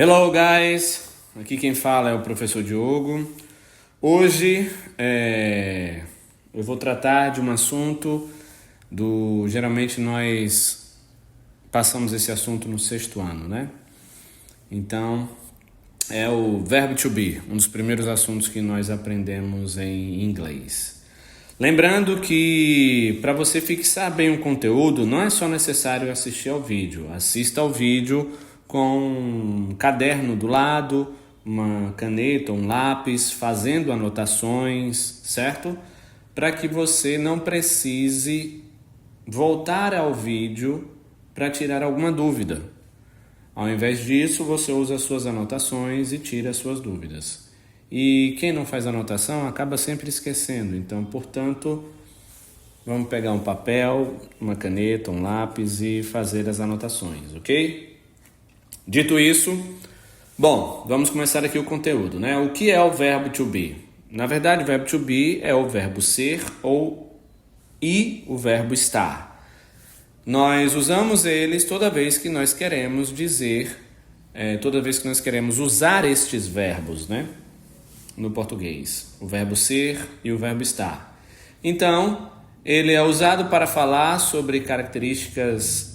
Hello guys, aqui quem fala é o professor Diogo. Hoje eu vou tratar de um assunto geralmente nós passamos esse assunto no 6º ano, né? Então é o verbo to be, um dos primeiros assuntos que nós aprendemos em inglês. Lembrando que para você fixar bem o conteúdo, não é só necessário assistir ao vídeo. Assista ao vídeo com um caderno do lado, uma caneta, um lápis, fazendo anotações, certo? Para que você não precise voltar ao vídeo para tirar alguma dúvida. Ao invés disso, você usa as suas anotações e tira as suas dúvidas. E quem não faz anotação acaba sempre esquecendo. Então, portanto, vamos pegar um papel, uma caneta, um lápis e fazer as anotações, ok? Dito isso, bom, vamos começar aqui o conteúdo, né? O que é o verbo to be? Na verdade, o verbo to be é o verbo ser e o verbo estar. Nós usamos eles toda vez que nós queremos usar estes verbos, né? No português, o verbo ser e o verbo estar. Então, ele é usado para falar sobre características,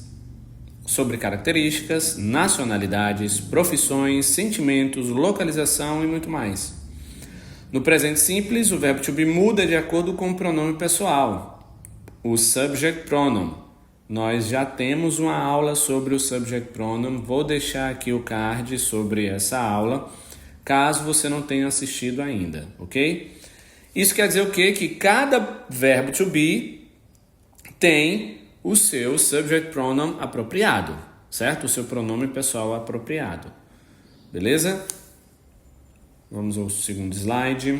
nacionalidades, profissões, sentimentos, localização e muito mais. No presente simples, o verbo to be muda de acordo com o pronome pessoal, o subject pronoun. Nós já temos uma aula sobre o subject pronoun, vou deixar aqui o card sobre essa aula, caso você não tenha assistido ainda, ok? Isso quer dizer o quê? Que cada verbo to be tem o seu subject pronoun apropriado, certo? O seu pronome pessoal apropriado, beleza? Vamos ao segundo slide.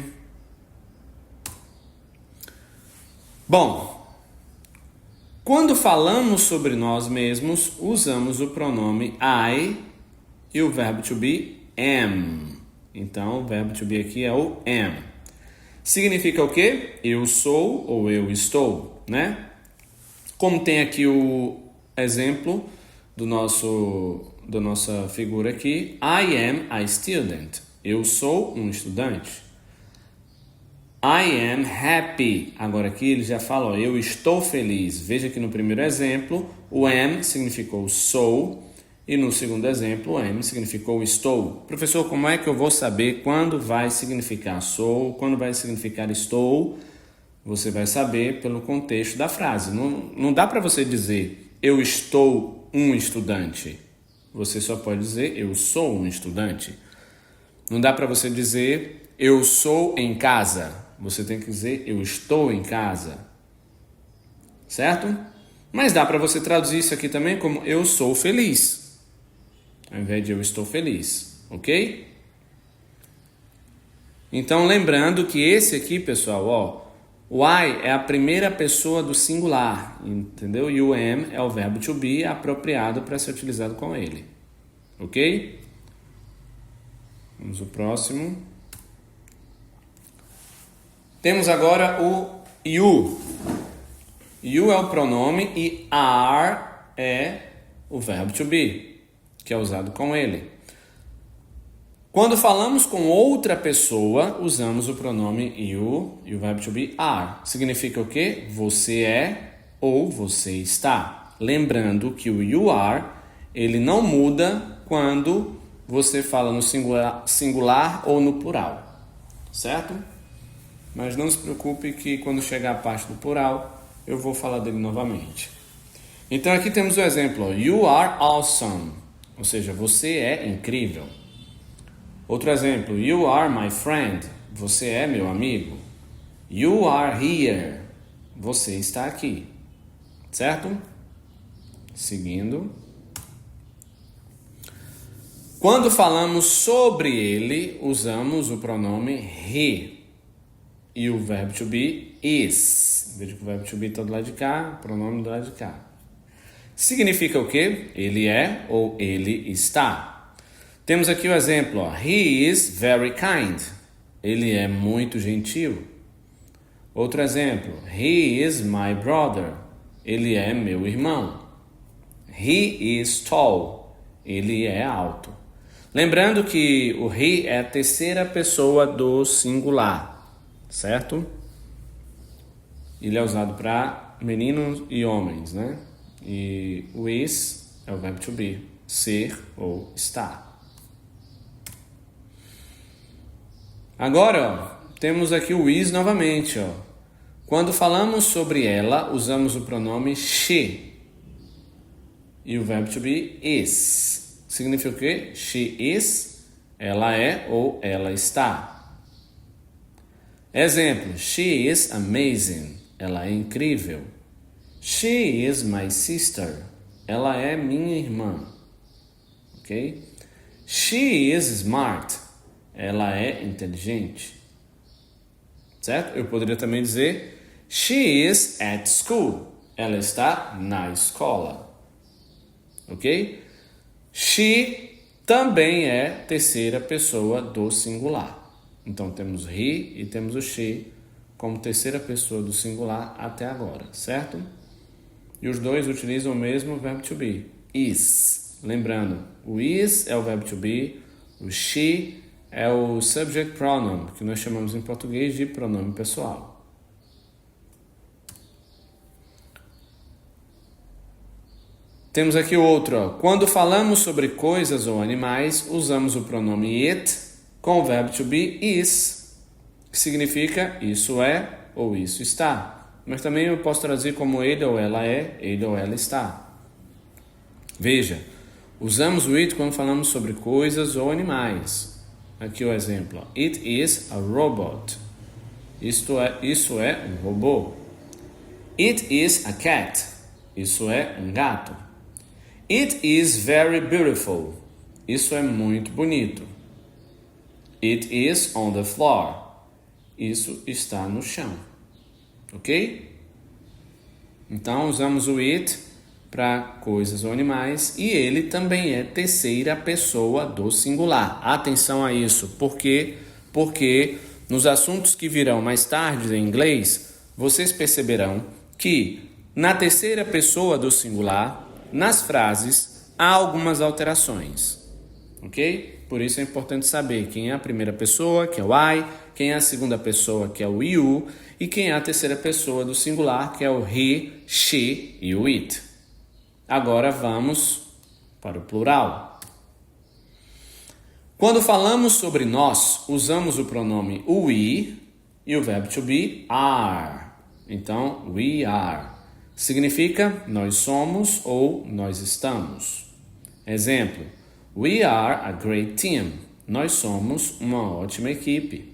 Bom, quando falamos sobre nós mesmos, usamos o pronome I e o verbo to be am. Então, o verbo to be aqui é o am. Significa o quê? Eu sou ou eu estou, né? Como tem aqui o exemplo da nossa figura aqui, I am a student. Eu sou um estudante. I am happy. Agora aqui ele já fala, eu estou feliz. Veja que no primeiro exemplo, o am significou sou e no segundo exemplo, o am significou estou. Professor, como é que eu vou saber quando vai significar sou, quando vai significar estou? Você vai saber pelo contexto da frase. Não dá para você dizer, eu estou um estudante. Você só pode dizer, eu sou um estudante. Não dá para você dizer, eu sou em casa. Você tem que dizer, eu estou em casa. Certo? Mas dá para você traduzir isso aqui também como, eu sou feliz. Ao invés de eu estou feliz. Ok? Então, lembrando que esse aqui, pessoal, o I é a primeira pessoa do singular, entendeu? E o am é o verbo to be apropriado para ser utilizado com ele. Ok? Vamos ao próximo. Temos agora o you. You é o pronome e are é o verbo to be, que é usado com ele. Quando falamos com outra pessoa, usamos o pronome you e o verbo to be are. Significa o quê? Você é ou você está. Lembrando que o you are, ele não muda quando você fala no singular ou no plural. Certo? Mas não se preocupe que quando chegar a parte do plural, eu vou falar dele novamente. Então aqui temos o exemplo. You are awesome. Ou seja, você é incrível. Outro exemplo, you are my friend, você é meu amigo. You are here, você está aqui, certo? Seguindo. Quando falamos sobre ele, usamos o pronome he e o verbo to be is. Veja que o verbo to be está do lado de cá, o pronome do lado de cá. Significa o quê? Ele é ou ele está. Temos aqui o exemplo, he is very kind. Ele é muito gentil. Outro exemplo, he is my brother. Ele é meu irmão. He is tall. Ele é alto. Lembrando que o he é a terceira pessoa do singular, certo? Ele é usado para meninos e homens, né? E o is é o verbo to be, ser ou estar. Agora, ó, temos aqui o is novamente, ó. Quando falamos sobre ela, usamos o pronome she. E o verbo to be is. Significa o quê? She is, ela é ou ela está. Exemplo, she is amazing, ela é incrível. She is my sister, ela é minha irmã. Ok? She is smart, ela é inteligente. Certo? Eu poderia também dizer she is at school, ela está na escola. Ok? She também é terceira pessoa do singular. Então temos he e temos o she como terceira pessoa do singular até agora, certo? E os dois utilizam o mesmo verbo to be, is. Lembrando, o is é o verbo to be, o she é o subject pronoun, que nós chamamos em português de pronome pessoal. Temos aqui outro, ó. Quando falamos sobre coisas ou animais, usamos o pronome it com o verbo to be is, que significa isso é ou isso está. Mas também eu posso traduzir como ele ou ela é, ele ou ela está. Veja, usamos o it quando falamos sobre coisas ou animais. Aqui o exemplo, it is a robot. Isso é um robô. It is a cat. Isso é um gato. It is very beautiful. Isso é muito bonito. It is on the floor. Isso está no chão. Ok? Então, usamos o it para coisas ou animais e ele também é terceira pessoa do singular. Atenção a isso. Por quê? Porque nos assuntos que virão mais tarde em inglês, vocês perceberão que na terceira pessoa do singular, nas frases, há algumas alterações, ok? Por isso é importante saber quem é a primeira pessoa, que é o I, quem é a segunda pessoa, que é o you, e quem é a terceira pessoa do singular, que é o he, she e o it. Agora vamos para o plural. Quando falamos sobre nós, usamos o pronome we e o verbo to be are. Então, we are. Significa nós somos ou nós estamos. Exemplo, we are a great team. Nós somos uma ótima equipe.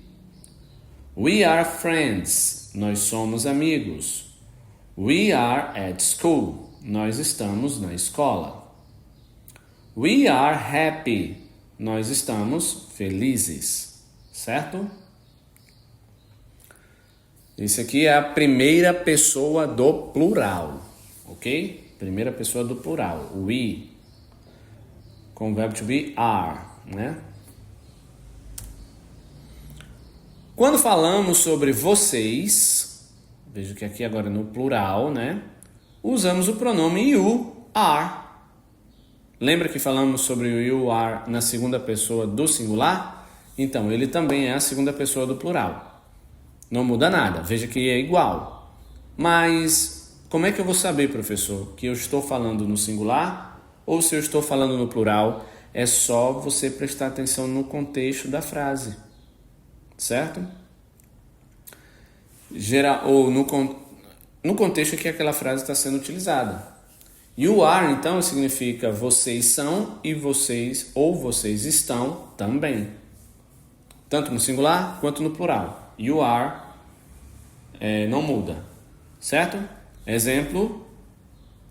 We are friends. Nós somos amigos. We are at school. Nós estamos na escola. We are happy. Nós estamos felizes. Certo? Esse aqui é a primeira pessoa do plural, ok? Primeira pessoa do plural, we, com o verbo to be are, né? Quando falamos sobre vocês, veja que aqui agora no plural, né? Usamos o pronome you, are. Lembra que falamos sobre o you are na segunda pessoa do singular? Então, ele também é a segunda pessoa do plural. Não muda nada, veja que é igual. Mas como é que eu vou saber, professor, que eu estou falando no singular ou se eu estou falando no plural? É só você prestar atenção no contexto da frase, certo? No contexto que aquela frase está sendo utilizada. You are, então, significa vocês são e vocês ou vocês estão também. Tanto no singular quanto no plural. You are não muda, certo? Exemplo,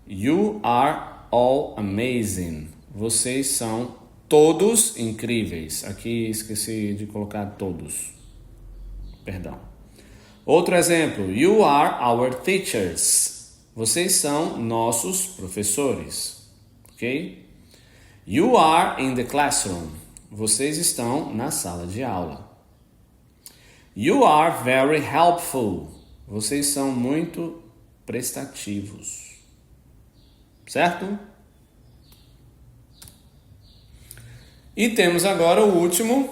you are all amazing. Vocês são todos incríveis. Aqui esqueci de colocar todos. Perdão. Outro exemplo, you are our teachers. Vocês são nossos professores, ok? You are in the classroom. Vocês estão na sala de aula. You are very helpful. Vocês são muito prestativos. Certo? E temos agora o último,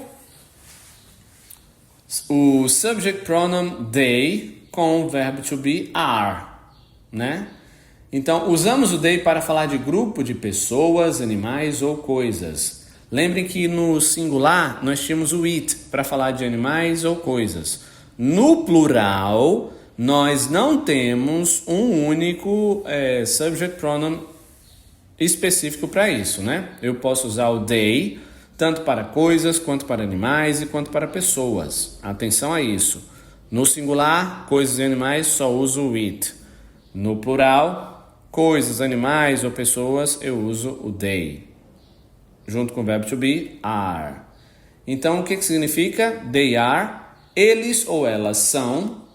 o subject pronoun they com o verbo to be are, né? Então, usamos o they para falar de grupo de pessoas, animais ou coisas. Lembrem que no singular nós tínhamos o it para falar de animais ou coisas. No plural, nós não temos um único subject pronoun específico para isso, né? Eu posso usar o they tanto para coisas, quanto para animais e quanto para pessoas. Atenção a isso. No singular, coisas e animais, só uso o it. No plural, coisas, animais ou pessoas, eu uso o they. Junto com o verbo to be, are. Então, o que significa? They are, eles ou elas são,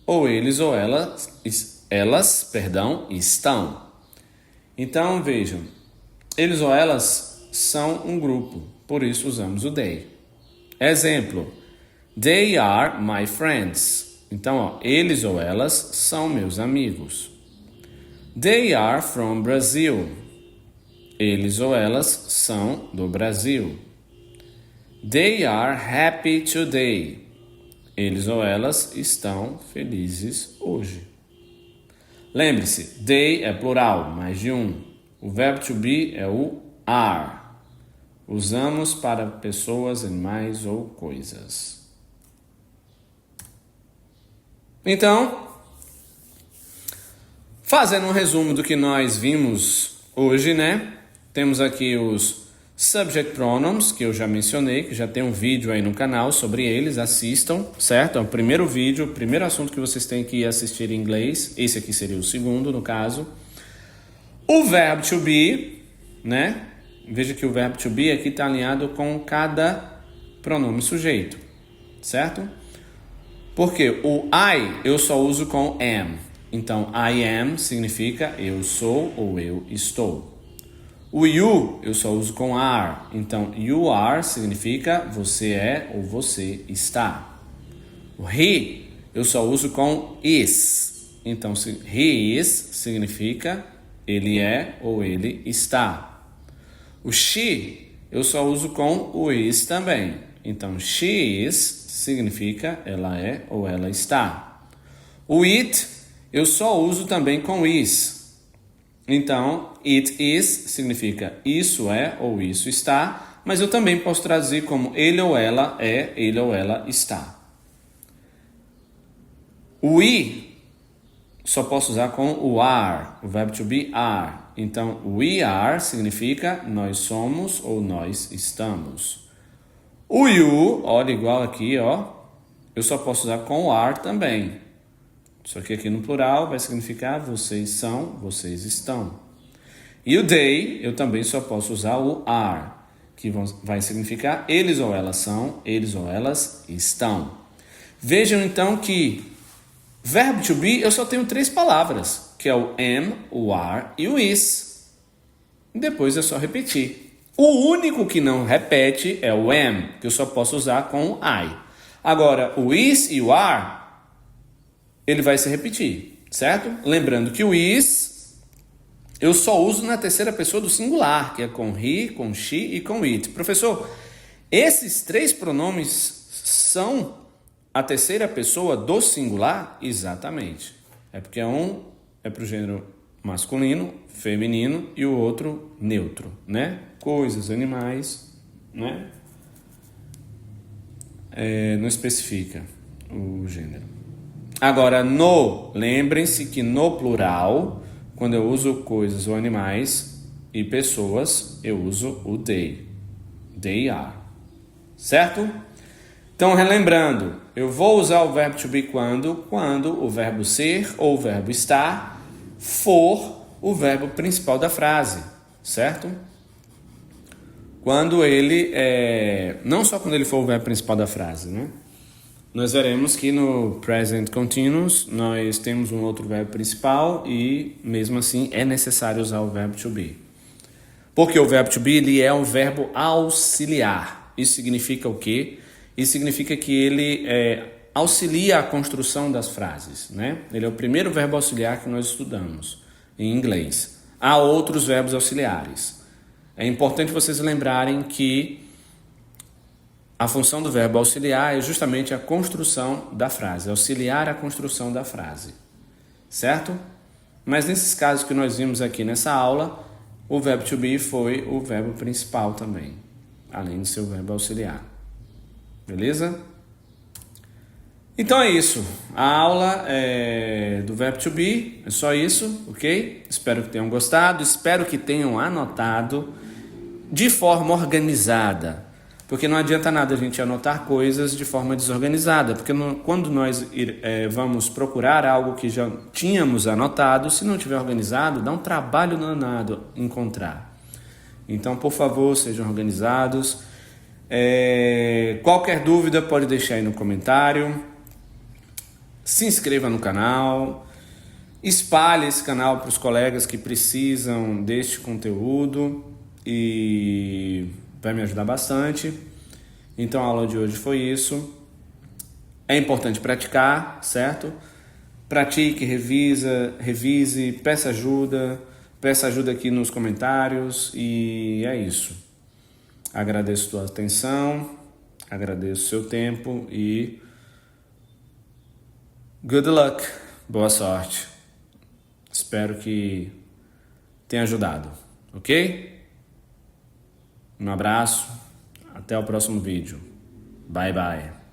ou eles ou elas estão. Então, vejam, eles ou elas são um grupo, por isso usamos o they. Exemplo, they are my friends. Então, eles ou elas são meus amigos. They are from Brazil. Eles ou elas são do Brasil. They are happy today. Eles ou elas estão felizes hoje. Lembre-se, they é plural, mais de um. O verbo to be é o are. Usamos para pessoas, animais ou coisas. Então, fazendo um resumo do que nós vimos hoje, né? Temos aqui os subject pronouns, que eu já mencionei, que já tem um vídeo aí no canal sobre eles, assistam, certo? É o primeiro vídeo, o primeiro assunto que vocês têm que assistir em inglês. Esse aqui seria o segundo, no caso. O verbo to be, né? Veja que o verbo to be aqui está alinhado com cada pronome sujeito, certo? Porque o I eu só uso com am. Então, I am significa eu sou ou eu estou. O you eu só uso com are. Então, you are significa você é ou você está. O he eu só uso com is. Então, he is significa ele é ou ele está. O she eu só uso com o is também. Então, she is significa ela é ou ela está. O it eu só uso também com is. Então, it is significa isso é ou isso está, mas eu também posso traduzir como ele ou ela é, ele ou ela está. O we só posso usar com o are, o verbo to be are. Então, we are significa nós somos ou nós estamos. O you, olha igual aqui, ó, eu só posso usar com o are também. Só que aqui no plural vai significar vocês são, vocês estão. E o they, eu também só posso usar o are, que vai significar eles ou elas são, eles ou elas estão. Vejam então que verbo to be eu só tenho 3 palavras, que é o am, o are e o is. Depois é só repetir. O único que não repete é o am, que eu só posso usar com o I. Agora, o is e o are, ele vai se repetir, certo? Lembrando que o is eu só uso na terceira pessoa do singular, que é com he, com she e com it. Professor, esses 3 pronomes são a terceira pessoa do singular? Exatamente. É porque um é para o gênero masculino, feminino e o outro neutro, né? Coisas, animais, né? Não especifica o gênero. Agora, lembrem-se que no plural, quando eu uso coisas ou animais e pessoas, eu uso o they. They are. Certo? Então, relembrando, eu vou usar o verbo to be quando o verbo ser ou o verbo estar for o verbo principal da frase, certo? Quando ele não só quando ele for o verbo principal da frase, né? Nós veremos que no present continuous nós temos um outro verbo principal e mesmo assim é necessário usar o verbo to be. Porque o verbo to be ele é um verbo auxiliar. Isso significa o quê? Isso significa que ele auxilia a construção das frases, né? Ele é o primeiro verbo auxiliar que nós estudamos em inglês. Há outros verbos auxiliares. é importante vocês lembrarem que a função do verbo auxiliar é justamente a construção da frase, auxiliar a construção da frase, certo? Mas nesses casos que nós vimos aqui nessa aula, o verbo to be foi o verbo principal também, além de ser o verbo auxiliar. Beleza? Então é isso. A aula do verbo to be é só isso, ok? Espero que tenham gostado, espero que tenham anotado de forma organizada. Porque não adianta nada a gente anotar coisas de forma desorganizada, porque quando nós vamos procurar algo que já tínhamos anotado, se não tiver organizado, dá um trabalho danado encontrar. Então, por favor, sejam organizados. Qualquer dúvida pode deixar aí no comentário. Se inscreva no canal. Espalhe esse canal para os colegas que precisam deste conteúdo e vai me ajudar bastante. Então a aula de hoje foi isso. É importante praticar, certo? Pratique, revise, peça ajuda aqui nos comentários e é isso. Agradeço a tua atenção, agradeço o seu tempo e good luck, boa sorte. Espero que tenha ajudado, ok? Um abraço, até o próximo vídeo. Bye, bye.